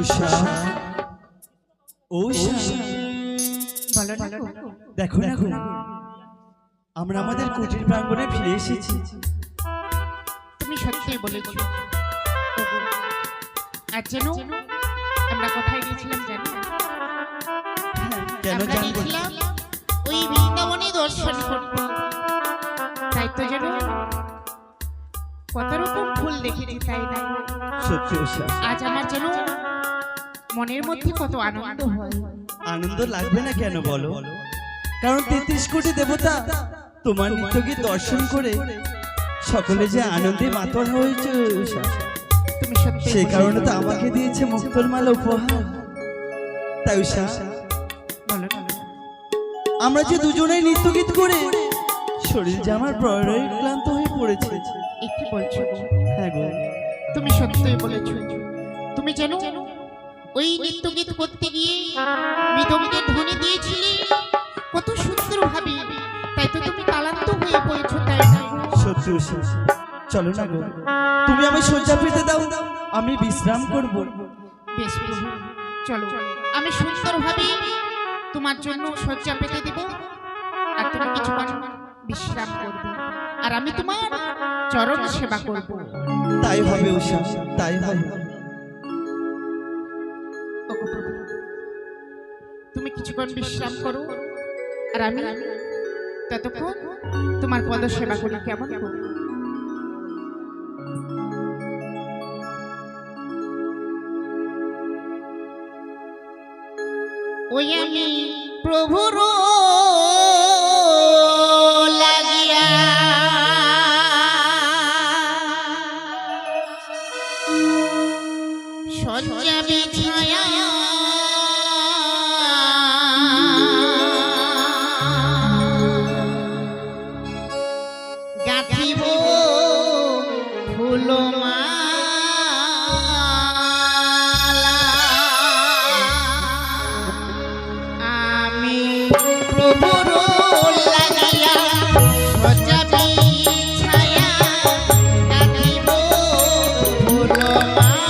উষা উষা বলো না দেখো না আমরা আমাদের কুটির প্রাঙ্গণে ফিরে এসেছি। তুমি সত্যিই বলেছো। আর যেন আমরা কোথায় গিয়েছিলাম জানো? কেন আমরা জানবো গিয়েছিলাম ওই বৃন্দাবনে দর্শন করতে। তাই তো যেন কত রকম ফুল দেখেছি, তাই না? সত্যি উষা, আজ আমার যেন মনের মধ্যে কত আনন্দ হয়। আনন্দ লাগবে না কেন বলো? কারণ 33 কোটি দেবতা তোমার নিত্যগীত দর্শন করে সকলে যে আনন্দে মাতোয়ারা হয়েছে উষা, তুমি সত্যি সেই কারণে তো আমাকে দিয়েছে মুক্তোর মালা উপহার। তাই উষা, বলো না আমরা যে দুজনেই নৃত্যগীত করে শরীর যে আমার প্রয়ই ক্লান্ত হয়ে পড়েছে। এ কি বলছো গো? হ্যাঁ গো, তুমি সত্যই বলেছো। তুমি জানো ওই নৃত্যগীত করতে গিয়ে মৃদঙ্গের ধ্বনি দিয়েছিলে কত সুন্দর ভাবে, তাই তো তুমি ক্লান্ত হয়ে পড়েছো, তাই না? সত্যি উষা, চলো না গো, তুমি আমি শয্যা পেতে দাও, আমি বিশ্রাম করব। বেশ প্রভু, চলো আমি সুন্দর ভাবে তোমার জন্য শয্যা পেতে দেব, আর তুমি কিছুক্ষণ বিশ্রাম করবে, আর আমি তোমার চরণ সেবা করব। তাই হবে উষা, তাই হবে। ওগো প্রভু, তুমি কিছুক্ষণ বিশ্রাম করো, আর আমি ততক্ষণ তোমার পদ সেবা করি, কেমন গো? ওই আমি প্রভুর লাগিয়া শয্যা বিছায়া গাঁথিব ফুলমালা, আমি প্রভুর লাগিয়া শয্যা বিছায়া গাঁথিব ফুলমালা।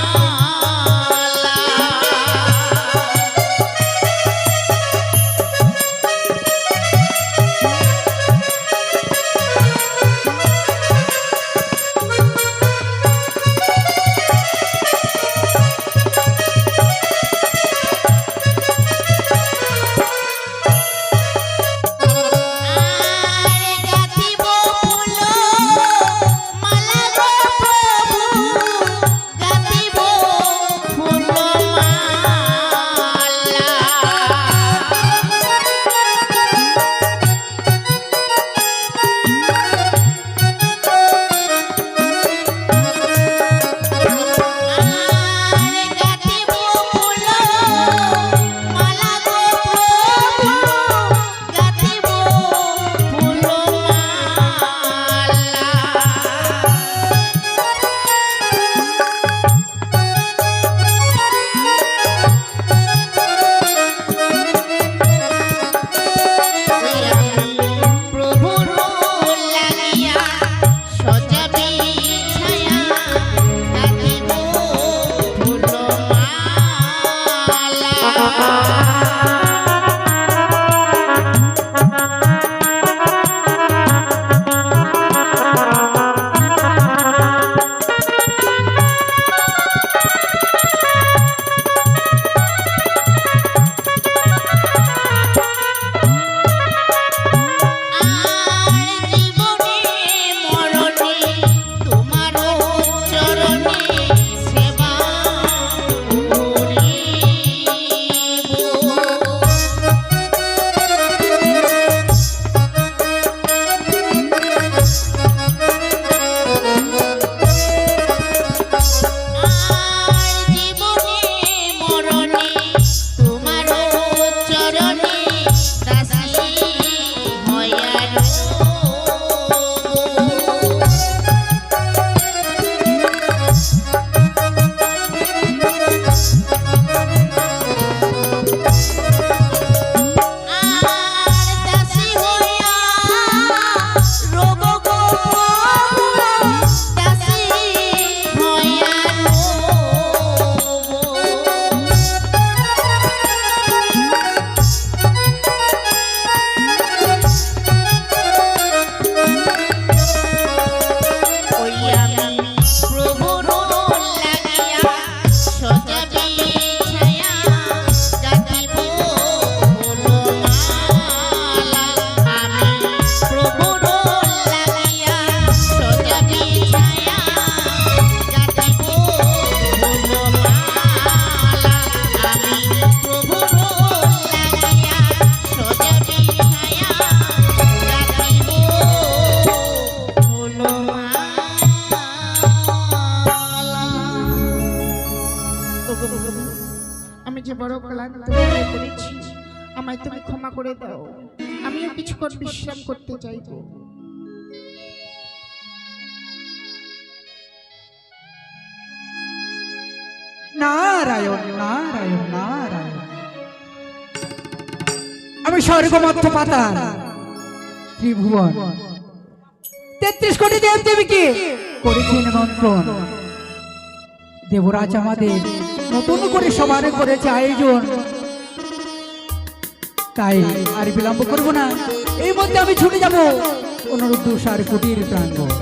প্রভু, আমি যে বড় ক্লান্ত হয়ে পড়েছি, আমায় তুমি ক্ষমা করে দাও। আমিও কিছুক্ষণ বিশ্রাম করতে চাইবো। নারায়ণ নারায়ণ নারায়ণ। আমি স্বর্গমত্ত পাতাল ত্রিভুবন 33 কোটি দেব দেবীকে করেছেন মন্ত্রণ। দেবরাজ আমাদের নতুন করে সবার করেছে আয়োজন, তাই আর বিলম্ব করব না, এই মধ্যে আমি ছুটে যাব অনুরুদ্ধ সার কুটির প্রাঙ্গণ।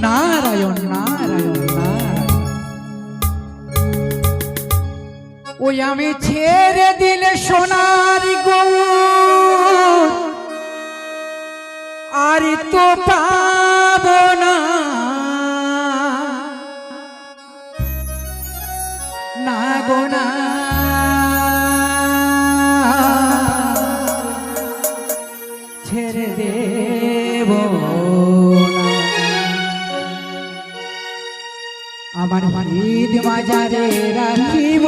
নারায়ণ নারায়ণ নারায়ণ। ওই আমি ছেড়ে দিলে সোনার গৌর আর তো পাব না, না গো না। ছেড়ে দেব আমার ঈদ মাজারে রাখিব,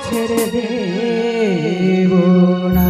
ছেড়ে দেব না।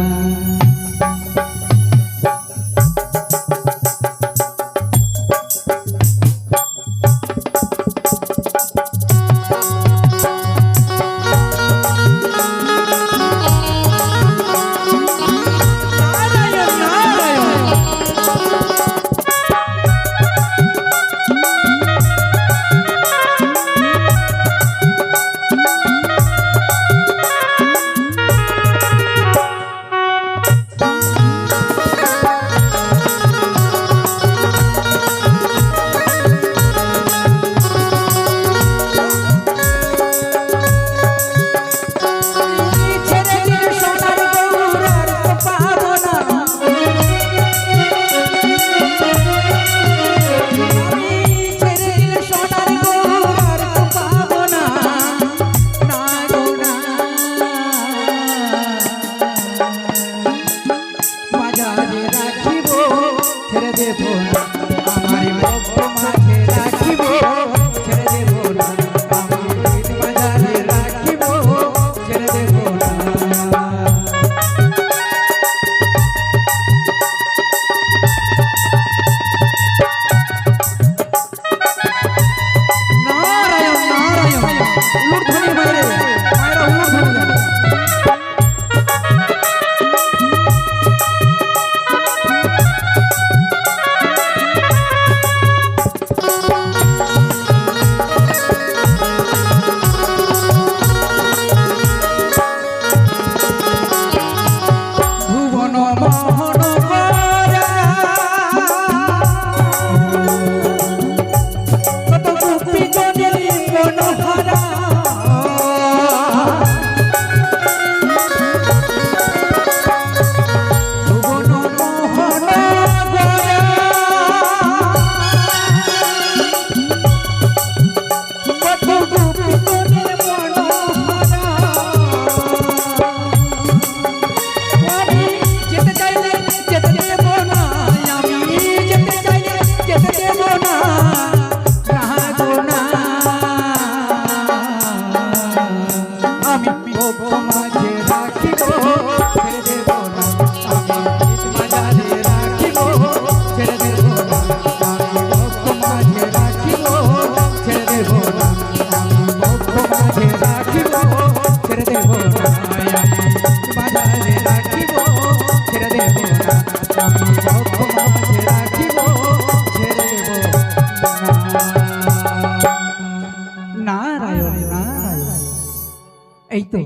এই তো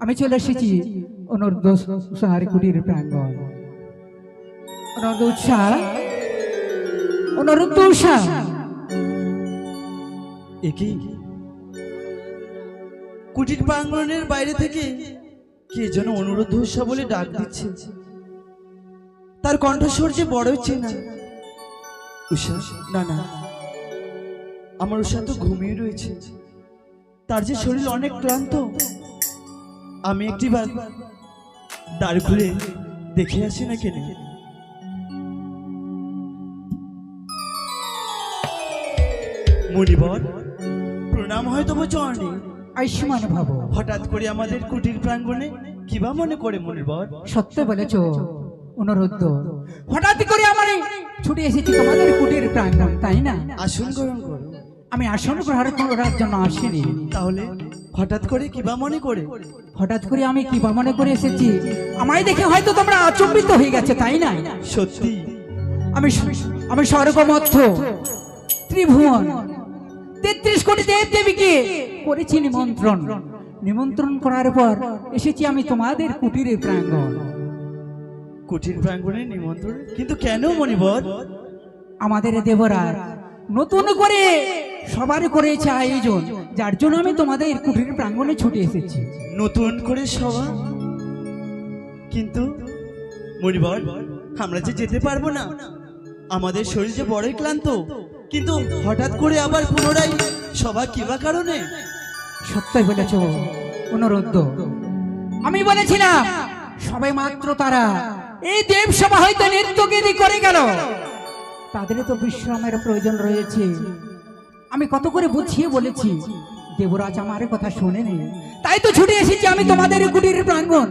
আমি চলে এসেছি অনুরুদ্ধ সার কুটির প্রাঙ্গণ। অনুরুদ্ধ উষা একই কুটির প্রাঙ্গণের বাইরে থেকে কে যেন অনুরোধ উষা বলে ডাক দিচ্ছে। তার কণ্ঠস্বর যে বড়ই চেনা। উষা, না না, আমার উষা তো ঘুমিয়ে রয়েছে, তার যে শরীর অনেক ক্লান্ত। আমি একটিবার দ্বার খুলে দেখে আসি না কেন। মণিবর, প্রণাম হয় তবু চরণে। আয়ুষ্মান ভব। হঠাৎ করে আমাদের কুটির প্রাঙ্গণে কিবা মনে করে মণিবর? সত্য বলেছ অনুরুদ্ধ, হঠাৎ করে আমার ছুটে এসেছি তোমাদের কুটির প্রাঙ্গণ, তাই না? আসন গ্রহণ করো। আমি আসন গ্রহণ করার জন্য আসিনি। তাহলে হঠাৎ করে কিবা মনে করে? হঠাৎ করে আমি কি বা মনে করে এসেছি, আমায় দেখে হয়তো তোমরা আচম্বিত হয়ে গেছে, তাই না? সত্যি? আমি স্বর্গমধ্য ত্রিভুবন 33 কোটি দেব দেবীকে করেছি নিমন্ত্রণ করার পর এসেছি আমি তোমাদের কুটিরের প্রাঙ্গণ। কুটির প্রাঙ্গণে নিমন্ত্রণ? কিন্তু কেন মণিবর? আমাদের দেবরাজ নতুন করে সবার করেছে আয়োজন, যার জন্য আমি তোমাদের কুটির প্রাঙ্গণে ছুটে এসেছি। নতুন করে সভা? কিন্তু মণিবর, আমরা যে যেতে পারবো না, আমাদের শরীর যে বড়ই ক্লান্ত। কিন্তু হঠাৎ করে আবার পুনরায় সভা কিবা কারণে? সত্যই বলেছ অনুরুদ্ধ, আমি বলেছিলাম সবাই মাত্র তারা এই দেব সভা হয়তো নৃত্যগীতি করে গেল, তাদের তো বিশ্রামের প্রয়োজন রয়েছে। আমি কত করে বুঝিয়ে বলেছি, দেবরাজ আমার কথা শোনেনি, তাই তো ছুটে এসেছি আমি তোমাদের কুটির প্রাঙ্গণ।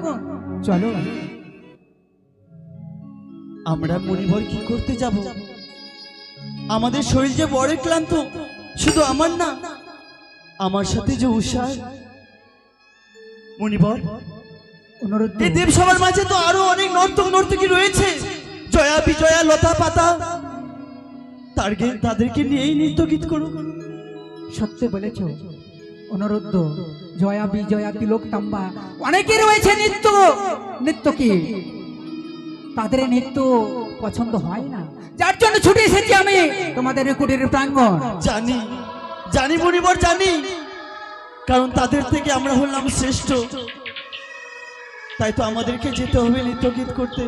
চলো। আমরা মণিবর কি করতে যাব? আমাদের শরীর যে বড় ক্লান্ত, শুধু আমার না, আমার সাথে যে উষা। মণিবর, অনুরুদ্ধ, এই দেবসভার মাঝে তো আরো অনেক নর্তক নর্তকী রয়েছে, জয়া বিজয়া লতা পাতা, তাদেরকে নিয়েই নৃত্য গীত করো। সত্যি বলেছ অনুরুদ্ধ, জয়া বিজয়া তিলক তাম্বা অনেকে রয়েছে নৃত্য কি তাদের নৃত্য পছন্দ হয় না, যার জন্য ছুটে এসেছি আমি তোমাদের কুটির প্রাঙ্গণ। জানি জানি মণিবর, জানি, কারণ তাদের থেকে আমরা হলাম শ্রেষ্ঠ, তাই তো আমাদেরকে যেতে হবে নৃত্য গীত করতে।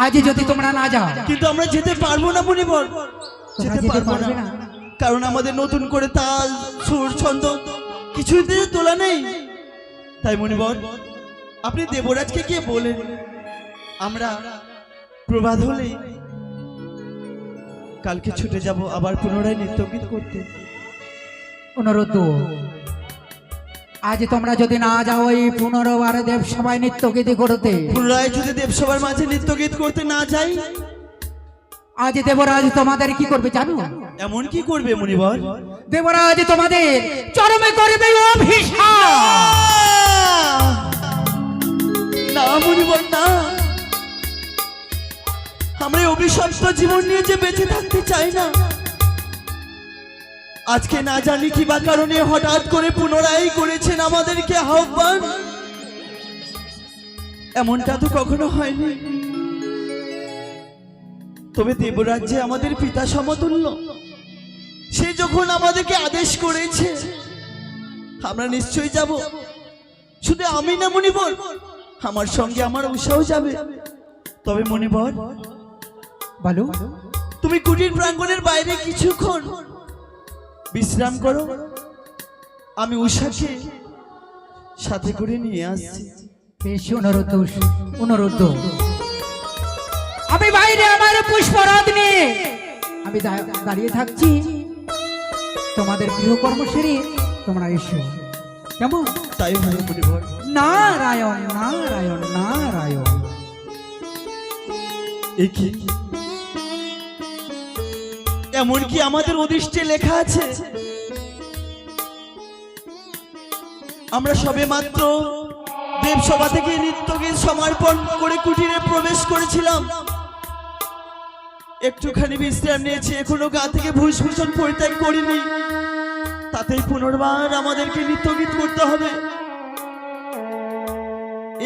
আজ যদি তোমরা না যাও, কিন্তু আমরা যেতে পারবো না মণিবর, যেতে যেতে পারবো পারবে না, না। কারণ আমাদের নতুন করে তাল সুর ছন্দ কিছুতে তোলা নেই। তাই মণিবর, আপনি দেবরাজকে গিয়ে বলেন আমরা প্রভাত হলেই কালকে ছুটে যাব আবার পুনরায় নৃত্যগীত করতে। অনুরোধ, আজ তোমরা যদি না যাও এই পুনর্বার দেব সবাই নৃত্য গীতি করতে, পুনরায় যদি দেবসভার মাঝে নৃত্যগীত করতে না যাই, আজ দেবরাজ তোমাদের কি করবে জানো? এমন কি করবে মণিবর? দেবরাজ তোমাদের চরমে করবে অভিশাপ। না মণিবর, না, আমরা এই অভিশপ্ত জীবন নিয়ে যে বেঁচে থাকতে চাই না। আজকে না জানি কি বা কারণে হঠাৎ করে পুনরায় করেছেন আমাদেরকে আহ্বান, এমনটা তো কখনো হয়নি। তবে দেবরাজ যে আমাদের পিতা সমতুল্য, সে যখন আমাদেরকে আদেশ করেছে আমরা নিশ্চয়ই যাব। শুধু আমি না মণিবর, আমার সঙ্গে আমার উষাও যাবে। তবে মণিবর, বলো, তুমি কুটির প্রাঙ্গণের বাইরে কিছুক্ষণ বিশ্রাম করো, আমি উষাকে সাথে করে নিয়ে আসছি। বেশ অনুরোধ, আমি বাইরে আমার পুষ্পরাগ নিয়ে আমি দাঁড়িয়ে থাকছি, তোমাদের গৃহকর্ম সেরে তোমরা এসো, কেমন? তাই হয় মণিবর। নারায়ণ নারায়ণ নারায়ণ। কি এমনকি আমাদের অদৃষ্টে লেখা আছে, আমরা সবে মাত্র দেবসভা থেকে নৃত্যগীত সমর্পণ করে কুটিরে প্রবেশ করেছিলাম, একটুখানি বিশ্রাম নিয়েছি, এখনো গা থেকে ভূষভূষণ পরিত্যাগ করিনি, তাতেই পুনর্বার আমাদেরকে নৃত্যগীত করতে হবে।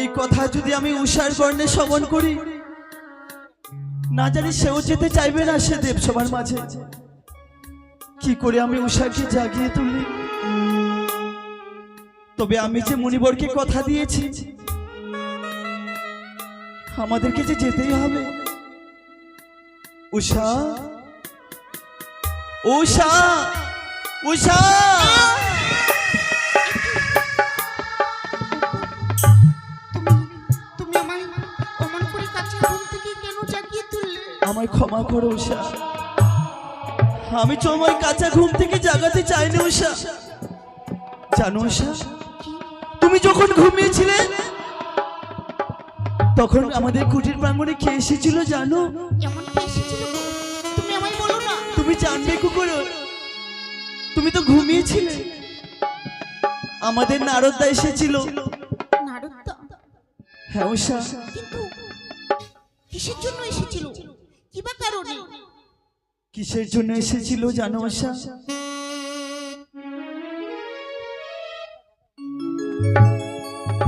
এই কথা যদি আমি উষার কর্ণে শ্রবণ করি, না জানি সেও যেতে চাইবে না সে দেবসভার মাঝে। কি করে আমি উষাকে জাগিয়ে তুলি? তবে আমি যে মণিবরকে কথা দিয়েছি আমাদেরকে যে যেতেই হবে। উষা, উষা, উষা, তুমি আমায় অমন করে কাছে ঘুম থেকে কেন জাগিয়ে তুললে? আমায় ক্ষমা করো উষা, আমি তোমার কাঁচা ঘুম থেকে জাগাতে চাইনি উষা। জানো উষা, তুমি যখন ঘুমিয়েছিলে তখন আমাদের কুটির প্রাঙ্গণে কে এসেছিল জানো? এমন কি এসেছিল গো? তুমি আমায় বলো না। তুমি জানবে কি করে? তুমি তো ঘুমিয়েছিলে। আমাদের নারদদা এসেছিল। নারদদা? হ্যাঁ উষা। কিন্তু কিসের জন্য এসেছিল? কি বা কারণে? কিসের জন্য এসেছিল জানো উষা?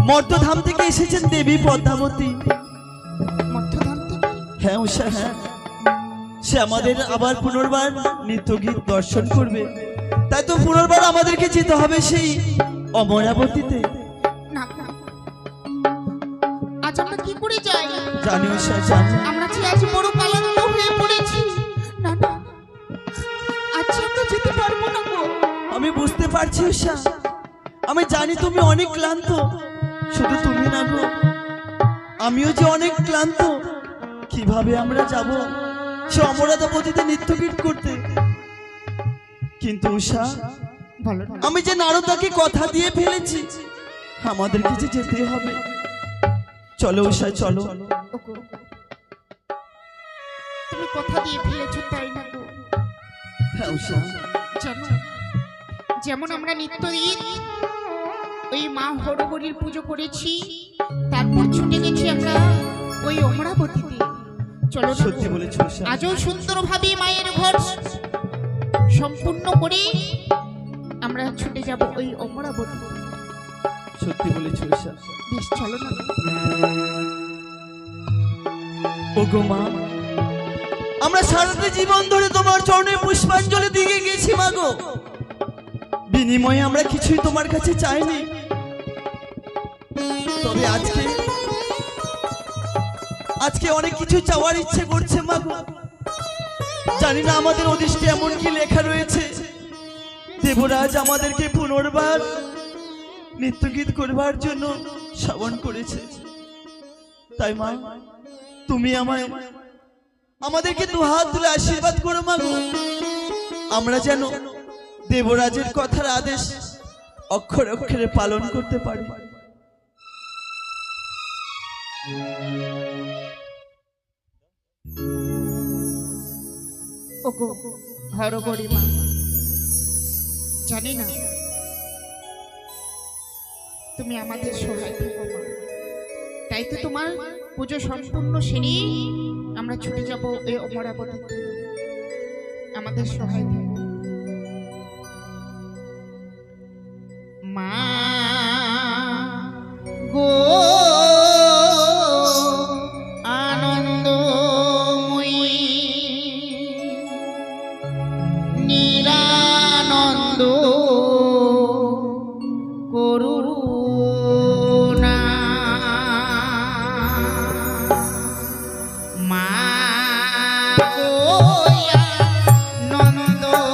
মর্তধাম থেকে এসেছেন দেবী পদ্মাবতী। মধ্যধাম থেকে? হ্যাঁ উষা, হ্যাঁ। সে আমাদের আবার পুনর্বার নিত্যগীত দর্শন করবে, তাই তো পুনর্বার আমাদেরকে যেতে হবে সেই অমরাবতীতে। না না। আজ আমরা কি করে যাই? জানি উষা, জানি। আমরা যে আজ বড় কালান্ত হয়ে পড়েছি। না না, আজ আমরা যেতে পারবো না গো। আমি বুঝতে পারছি উষা, আমি জানি তুমি অনেক ক্লান্ত। শুধু তুমি না গো, আমিও যে অনেক ক্লান্ত। কিভাবে আমরা যাব সে অমরাবতীতে নিত্যগীত করতে? কিন্তু উষা, বলো না। আমি যে নারদাকে কথা দিয়ে ফেলেছি, আমাদেরকে যে যেতে হবে। চলো উষা, চলো। ওগো, তুমি কথা দিয়ে ফেলেছো তাই না গো? হ্যাঁ উষা। জানো, যেমন আমরা নিত্যদিন ওই মা হরগরির পুজো করেছি, তারপর ছুটে গেছি আমরা ওই অমরাবতীতে। চলো না সত্যি গো, বলেছ উষা। আজও সুন্দরভাবে মায়ের ঘর সম্পূর্ণ করে আমরা ছুটে যাব ওই অমরাবতী। সত্যি বলেছ উষা। বেশ চলো না গো। ওগো মা, আমরা সারাটা জীবন ধরে তোমার চরণে পুষ্পাঞ্জলি দিয়ে গেছি মা গো। বিনিময়ে আমরা কিছুই তোমার কাছে চাইনি। তবে আজকে অনেক কিছু চাওয়ার ইচ্ছে করছে মা গো। জানি না আমাদের অদৃষ্টে এমন কি লেখা রয়েছে, দেবরাজ আমাদেরকে পুনর্বার নিত্যগীত করবার জন্য শ্রবণ করেছে। তাই মা, তুমি আমাদেরকে দুহাত তুলে আশীর্বাদ করো মা গো। আমরা যেন দেবরাজের কথার আদেশ অক্ষরে অক্ষরে পালন করতে পারি। ওগো হরগরি মা, জানি না তুমি আমাদের সহায় থেকো মা। তাই তো তোমার পুজো সম্পূর্ণ সেরে আমরা ছুটে যাব এই অমরাবতীতে। আমাদের সহায় থেকো মা গো। আনন্দময়ী নিরানন্দ করুণা মা গো আনন্দময়ী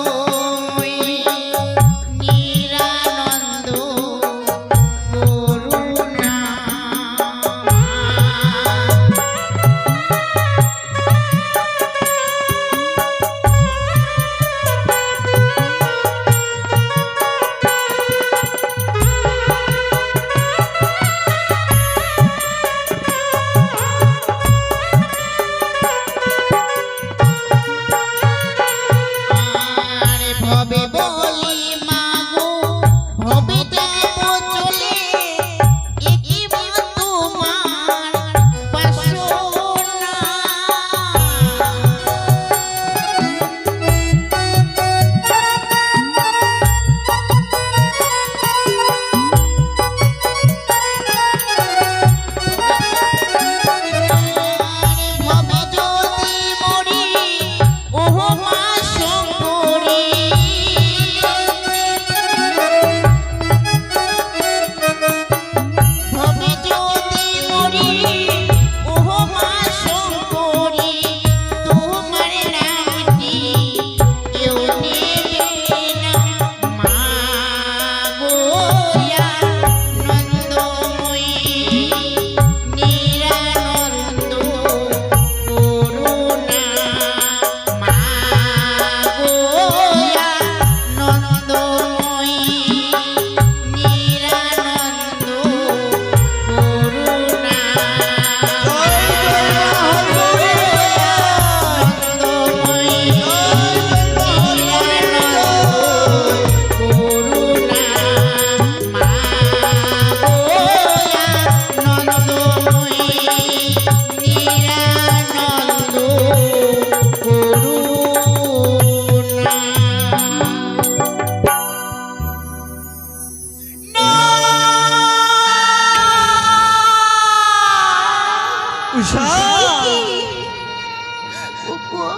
ওগো,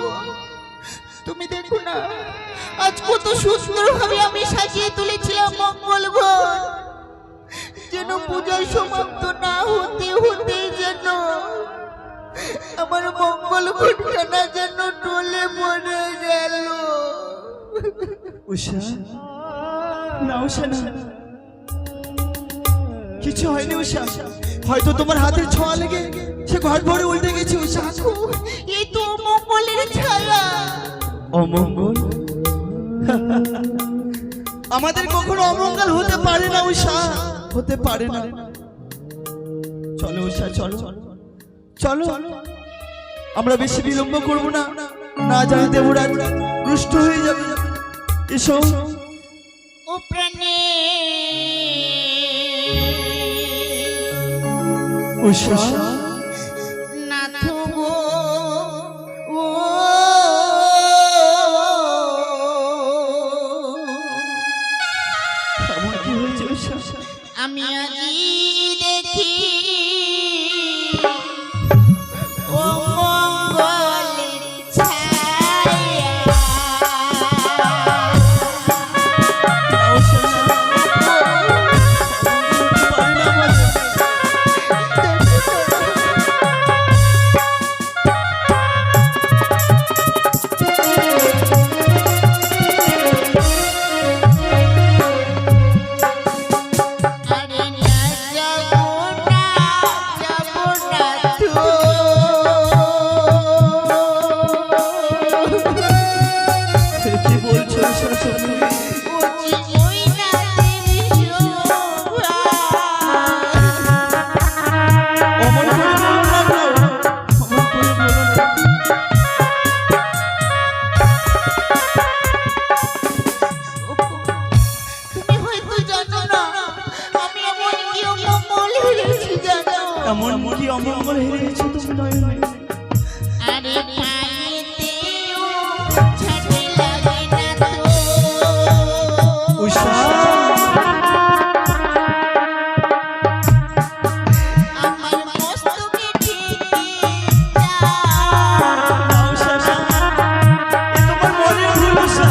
তুমি দেখো না আজ কত সুন্দর ভাবে আমি সাজিয়ে তুলেছিলাম মঙ্গল ঘট, যেন পূজার সমাপ্ত না হতে হতে যেন আমার মঙ্গল ঘটখানা যেন টলে পড়ে গেল। উষা, না উষা না, কিছু হয়নি উষা, হয়তো তোমার হাতের ছোঁয়া লেগে সে ঘর ভরে উল্টে গেছে উষা। এই তো মঙ্গলের ছায়া। অমঙ্গল? আমাদের কখনো অমঙ্গল হতে পারে না উষা, হতে পারে না। চলো উষা, চলো চলো, আমরা বেশি বিলম্ব করব না, না জানি দেবরাজ রুষ্ট হয়ে যাবে। এসো। ও প্রাণে উষা, নাথ গো, ও এমন কি হয়েছে উষা? আমি আজি দেখি ও মঙ্গলের ছায়া। না উষা, না, পারে না আমাদের। আরে না যাবো না, যাবো না তো। কি বলছো উষা? চলো। ওই না দেবী শোভা। অমন করে বলো না গো, অমন করে বলো না। তুমি হয়তো জানো না আমি এমন কি অমঙ্গল হয়েছি জানো। এমন কি অমঙ্গল হেরেছে তুমি নয়নে? আরে পায়েতেও ছাতি লাগে না তো। উষা, আমার মস্তকে ঠেকে না উষা, না, এ তোমার মনের ভুল উষা,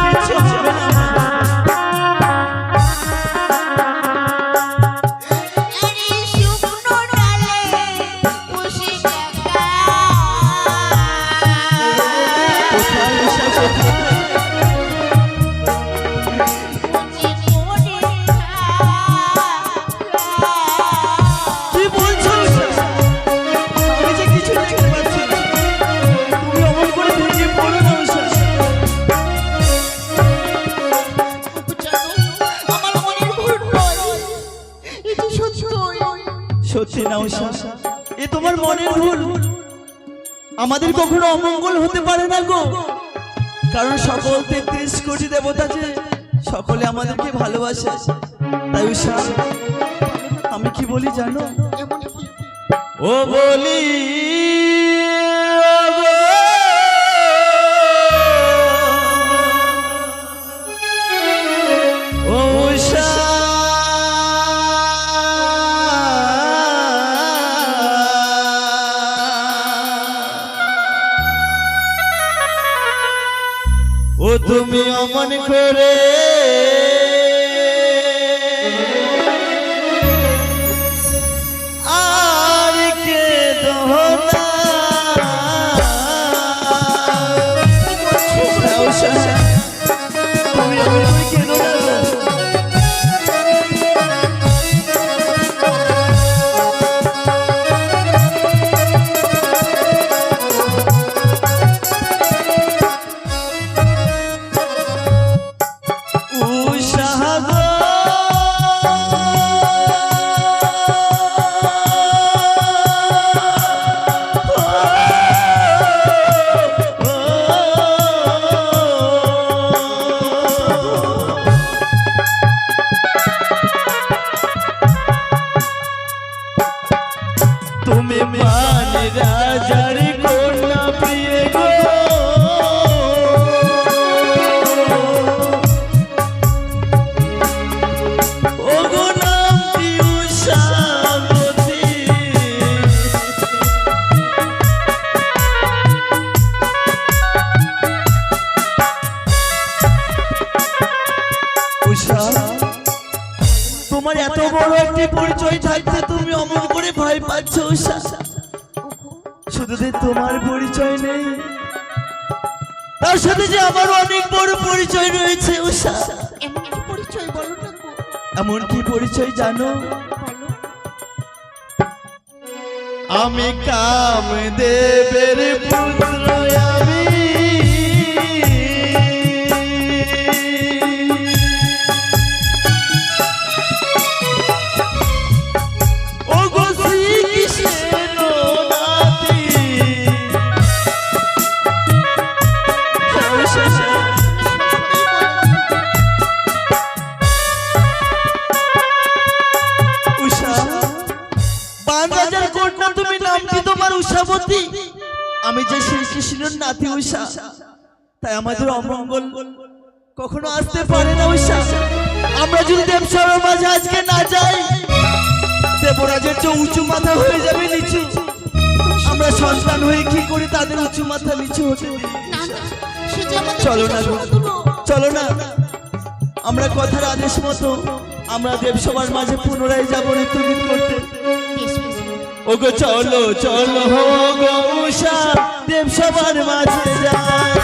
কিচ্ছু হবে না আমার। আরে শুকনো ডালে বসে থাকা। কোথায় উষা, কোথায়? কি বলছো উষা? আমি যে কিছু দেখতে পাচ্ছি না, তুমি অমন করে ভেঙে পড়ো না উষা। আমার মনের ভুল নয়, এটি সত্যই। সত্যি না উষা, এ তোমার মনের ভুল। আমাদের কখনো অমঙ্গল হতে পারে না গো, কারণ সকল 33 কোটি দেবতা যে সকলে আমাদেরকে ভালোবাসে। তাই উষা, আমি কি বলি জানো? এমন কি? ও বলি ও উষা, ও তুমি অমন করে আর কে দোনা। উষা, তুমি অমন করে কেঁদো না গো। পরিচয় থাকতে তুমি অমন করে ভয় পাচ্ছ উষা? শুধু যে তোমার পরিচয় নেই, তার সাথে যে আমার অনেক বড় পরিচয় রয়েছে উষা। এমন কি পরিচয় বলো না গো? এমন কি পরিচয় জানো? বলো। আমি কামদেবের পুত্র আমি, ও গো শ্রীকৃষ্ণের নাতি। উষা, বানরাজার কন্যা তুমি, নাম কি তোমার উষাবতী? আমি যে শ্রীকৃষ্ণের নাতি উষা, তাই আমাদের অমঙ্গল কখনো আসতে পারে না উষা। আমরা যদি দেবসভার মাঝে আজকে না যাই, দেবরাজের যে উঁচু মাথা হয়ে যাবে নিচু। আমরা সন্তান হয়ে কি করে তাদের উঁচু মাথা নিচু হতে দিই? না না, সে যে আমাদের চলো না পিতা গো, শত্রু। চলো না, আমরা কথার আদেশ মতো আমরা দেবসভার মাঝে পুনরায় যাবো নৃত্যগীত করতে। বেশ, বেশ। ওগো চলো চলো হো গো উষা, দেবসভার মাঝে যাই।